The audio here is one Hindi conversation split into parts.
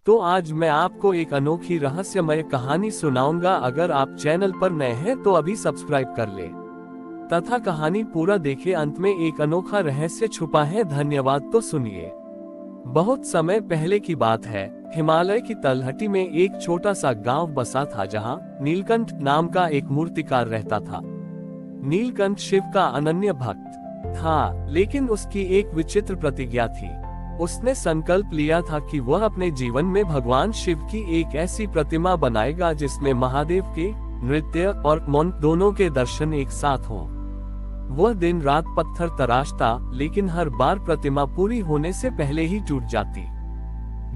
तो आज मैं आपको एक अनोखी रहस्यमय कहानी सुनाऊंगा। अगर आप चैनल पर नए हैं तो अभी सब्सक्राइब कर ले तथा कहानी पूरा देखें। अंत में एक अनोखा रहस्य छुपा है। धन्यवाद। तो सुनिए। बहुत समय पहले की बात है। हिमालय की तलहटी में एक छोटा सा गांव बसा था, जहां नीलकंठ नाम का एक मूर्तिकार रहता था। नीलकंठ शिव का अनन्य भक्त था, लेकिन उसकी एक विचित्र प्रतिज्ञा थी। उसने संकल्प लिया था कि वह अपने जीवन में भगवान शिव की एक ऐसी प्रतिमा बनाएगा जिसमें महादेव के नृत्य और मौन दोनों के दर्शन एक साथ हों। वह दिन रात पत्थर तराशता, लेकिन हर बार प्रतिमा पूरी होने से पहले ही टूट जाती।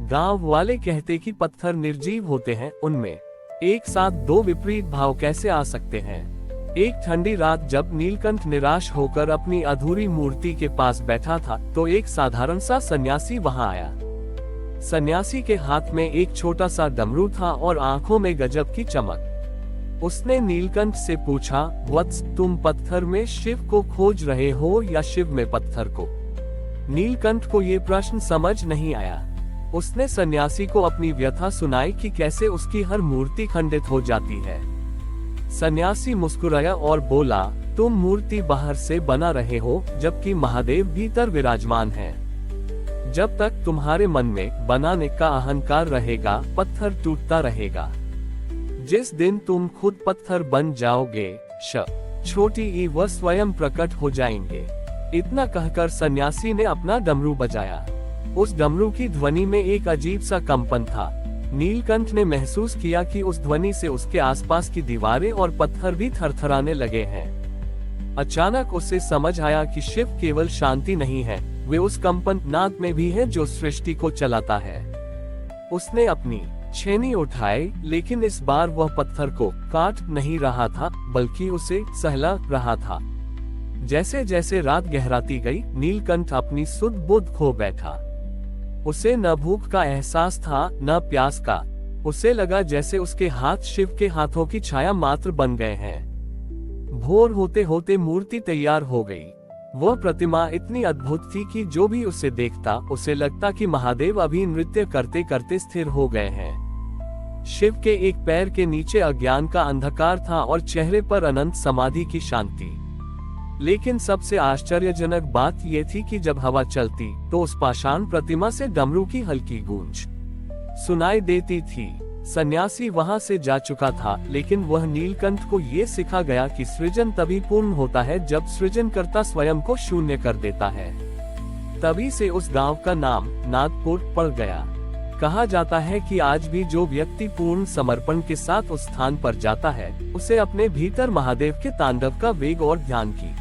गांव वाले कहते कि पत्थर निर्जीव होते हैं, उनमें एक साथ दो विपरीत भाव कैसे आ सकते हैं। एक ठंडी रात जब नीलकंठ निराश होकर अपनी अधूरी मूर्ति के पास बैठा था, तो एक साधारण सा सन्यासी वहां आया। सन्यासी के हाथ में एक छोटा सा डमरू था और आंखों में गजब की चमक। उसने नीलकंठ से पूछा, वत्स, तुम पत्थर में शिव को खोज रहे हो या शिव में पत्थर को? नीलकंठ को ये प्रश्न समझ नहीं आया। उसने सन्यासी को अपनी व्यथा सुनाई कि कैसे उसकी हर मूर्ति खंडित हो जाती है। सन्यासी मुस्कुराया और बोला, तुम मूर्ति बाहर से बना रहे हो, जबकि महादेव भीतर विराजमान हैं। जब तक तुम्हारे मन में बनाने का अहंकार रहेगा, पत्थर टूटता रहेगा। जिस दिन तुम खुद पत्थर बन जाओगे, छोटी ई वह स्वयं प्रकट हो जाएंगे। इतना कहकर सन्यासी ने अपना डमरू बजाया। उस डमरू की ध्वनि में एक अजीब सा कंपन था। नीलकंठ ने महसूस किया कि उस ध्वनि से उसके आसपास की दीवारें और पत्थर भी थरथराने लगे हैं। अचानक उसे समझ आया कि शिव केवल शांति नहीं है, वे उस कंपन नाद में भी है जो सृष्टि को चलाता है। उसने अपनी छेनी उठाई, लेकिन इस बार वह पत्थर को काट नहीं रहा था, बल्कि उसे सहला रहा था। जैसे जैसे रात गहराती गई, नीलकंठ अपनी सुध बुध खो बैठा। उसे न भूख का एहसास था, न प्यास का। उसे लगा जैसे उसके हाथ शिव के हाथों की छाया मात्र बन गए हैं। भोर होते होते मूर्ति तैयार हो गई। वह प्रतिमा इतनी अद्भुत थी कि जो भी उसे देखता, उसे लगता कि महादेव अभी नृत्य करते करते स्थिर हो गए हैं। शिव के एक पैर के नीचे अज्ञान का अंधकार था और चेहरे पर अनंत समाधि की शांति। लेकिन सबसे आश्चर्यजनक बात यह थी कि जब हवा चलती, तो उस पाषाण प्रतिमा से डमरू की हल्की गूंज सुनाई देती थी। सन्यासी वहां से जा चुका था, लेकिन वह नीलकंठ को ये सिखा गया कि सृजन तभी पूर्ण होता है जब सृजनकर्ता स्वयं को शून्य कर देता है। तभी से उस गांव का नाम नादपुर पड़ गया। कहा जाता है कि आज भी जो व्यक्ति पूर्ण समर्पण के साथ उस स्थान पर जाता है, उसे अपने भीतर महादेव के तांडव का वेग और ध्यान की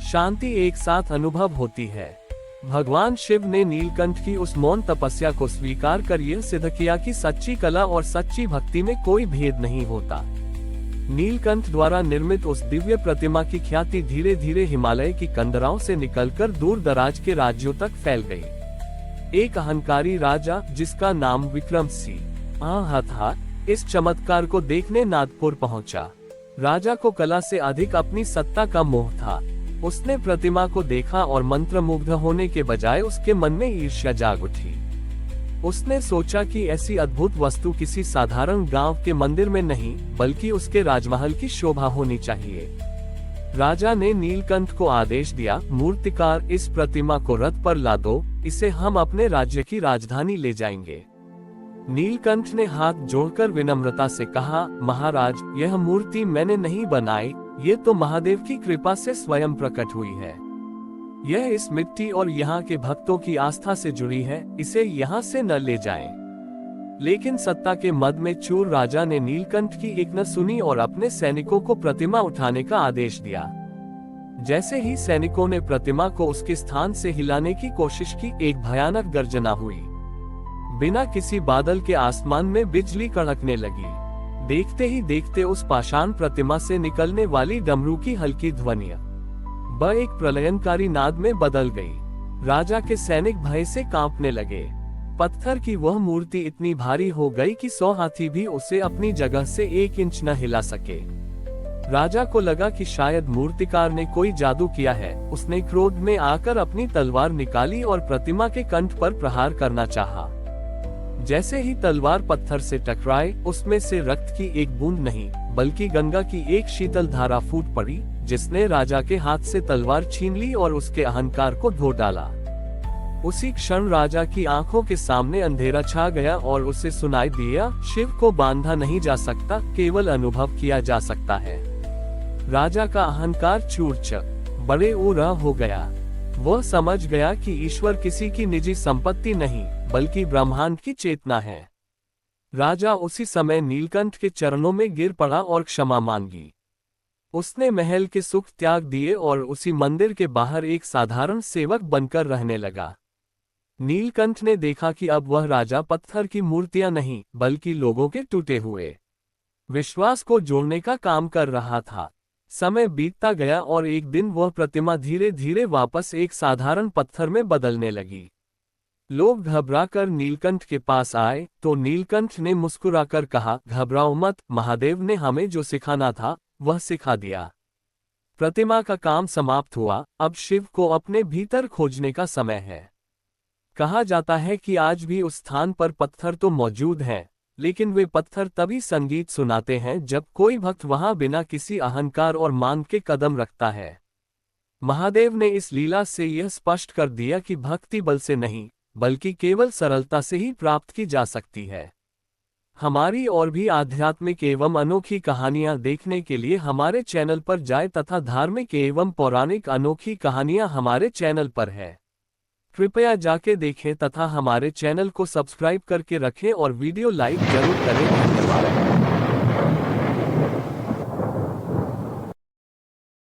शांति एक साथ अनुभव होती है। भगवान शिव ने नीलकंठ की उस मौन तपस्या को स्वीकार कर यह सिद्ध किया कि सच्ची कला और सच्ची भक्ति में कोई भेद नहीं होता। नीलकंठ द्वारा निर्मित उस दिव्य प्रतिमा की ख्याति धीरे धीरे हिमालय की कंदराओं से निकलकर दूर दराज के राज्यों तक फैल गई। एक अहंकारी राजा, जिसका नाम विक्रमसिंह था, इस चमत्कार को देखने नादपुर पहुंचा। राजा को कला से अधिक अपनी सत्ता का मोह था। उसने प्रतिमा को देखा और मंत्रमुग्ध होने के बजाय उसके मन में ईर्ष्या जाग उठी। उसने सोचा कि ऐसी अद्भुत वस्तु किसी साधारण गांव के मंदिर में नहीं, बल्कि उसके राजमहल की शोभा होनी चाहिए। राजा ने नीलकंठ को आदेश दिया, मूर्तिकार, इस प्रतिमा को रथ पर ला दो, इसे हम अपने राज्य की राजधानी ले जाएंगे। नीलकंठ ने हाथ जोड़कर विनम्रता से कहा, महाराज, यह मूर्ति मैंने नहीं बनाई, ये तो महादेव की कृपा से स्वयं प्रकट हुई है। यह इस मिट्टी और यहाँ के भक्तों की आस्था से जुड़ी है, इसे यहाँ से न ले जाएं। लेकिन सत्ता के मद में चूर राजा ने नीलकंठ की एक न सुनी और अपने सैनिकों को प्रतिमा उठाने का आदेश दिया। जैसे ही सैनिकों ने प्रतिमा को उसके स्थान से हिलाने की कोशिश की, एक भयानक गर्जना हुई। बिना किसी बादल के आसमान में बिजली कड़कने लगी। देखते ही देखते उस पाषाण प्रतिमा से निकलने वाली डमरू की हल्की ध्वनियां एक प्रलयनकारी नाद में बदल गई। राजा के सैनिक भय से कांपने लगे। पत्थर की वह मूर्ति इतनी भारी हो गई कि 100 हाथी भी उसे अपनी जगह से 1 इंच न हिला सके। राजा को लगा कि शायद मूर्तिकार ने कोई जादू किया है। उसने क्रोध में आकर अपनी तलवार निकाली और प्रतिमा के कंठ पर प्रहार करना चाहा। जैसे ही तलवार पत्थर से टकराए, उसमें से रक्त की एक बूंद नहीं बल्कि गंगा की एक शीतल धारा फूट पड़ी, जिसने राजा के हाथ से तलवार छीन ली और उसके अहंकार को धो डाला। उसी क्षण राजा की आंखों के सामने अंधेरा छा गया और उसे सुनाई दिया, शिव को बांधा नहीं जा सकता, केवल अनुभव किया जा सकता है। राजा का अहंकार चूर-चूर बड़े उरा हो गया। वह समझ गया कि ईश्वर किसी की निजी संपत्ति नहीं बल्कि ब्रह्मांड की चेतना है। राजा उसी समय नीलकंठ के चरणों में गिर पड़ा और क्षमा मांगी। उसने महल के सुख त्याग दिए और उसी मंदिर के बाहर एक साधारण सेवक बनकर रहने लगा। नीलकंठ ने देखा कि अब वह राजा पत्थर की मूर्तियां नहीं बल्कि लोगों के टूटे हुए विश्वास को जोड़ने का काम कर रहा था। समय बीतता गया और एक दिन वह प्रतिमा धीरे धीरे वापस एक साधारण पत्थर में बदलने लगी। लोग घबराकर नीलकंठ के पास आए तो नीलकंठ ने मुस्कुराकर कहा, घबराओ मत, महादेव ने हमें जो सिखाना था वह सिखा दिया। प्रतिमा का काम समाप्त हुआ, अब शिव को अपने भीतर खोजने का समय है। कहा जाता है कि आज भी उस स्थान पर पत्थर तो मौजूद हैं, लेकिन वे पत्थर तभी संगीत सुनाते हैं जब कोई भक्त वहां बिना किसी अहंकार और मान के कदम रखता है। महादेव ने इस लीला से यह स्पष्ट कर दिया कि भक्ति बल से नहीं बल्कि केवल सरलता से ही प्राप्त की जा सकती है। हमारी और भी आध्यात्मिक एवं अनोखी कहानियां देखने के लिए हमारे चैनल पर जाएं तथा धार्मिक एवं पौराणिक अनोखी कहानियां हमारे चैनल पर है। कृपया जाके देखें तथा हमारे चैनल को सब्सक्राइब करके रखें और वीडियो लाइक जरूर करें। धन्यवाद।